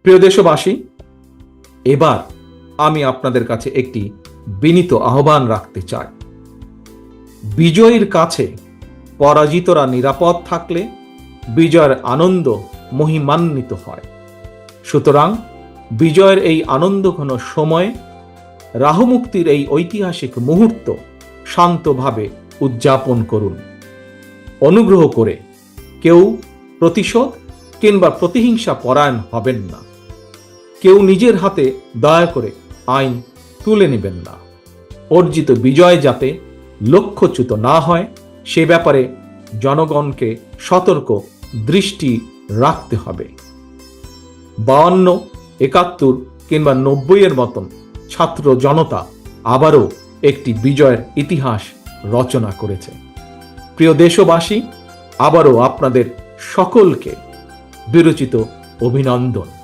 প্রিয় দেশবাসী, এবার আমি আপনাদের কাছে একটি বিনীত আহ্বান রাখতে চাই। বিজয়ীর কাছে পরাজিতরা নিরাপদ থাকলে বিজয়ের আনন্দ মহিমান্বিত হয়। সুতরাং বিজয়ের এই আনন্দঘন সময়ে রাহুমুক্তির এই ঐতিহাসিক মুহূর্ত শান্তভাবে উদযাপন করুন। অনুগ্রহ করে কেউ প্রতিশোধ কিংবা প্রতিহিংসা পরায়ণ হবেন না। কেউ নিজের হাতে দয়া করে আইন তুলে নেবেন না। অর্জিত বিজয় যাতে লক্ষ্যচ্যুত না হয় সে ব্যাপারে জনগণকে সতর্ক দৃষ্টি রাখতে হবে। 52, 71 কিংবা 90 মতন ছাত্র জনতা আবারও একটি বিজয়ের ইতিহাস রচনা করেছে। প্রিয় দেশবাসী, আবারও আপনাদের সকলকে বিরচিত অভিনন্দন।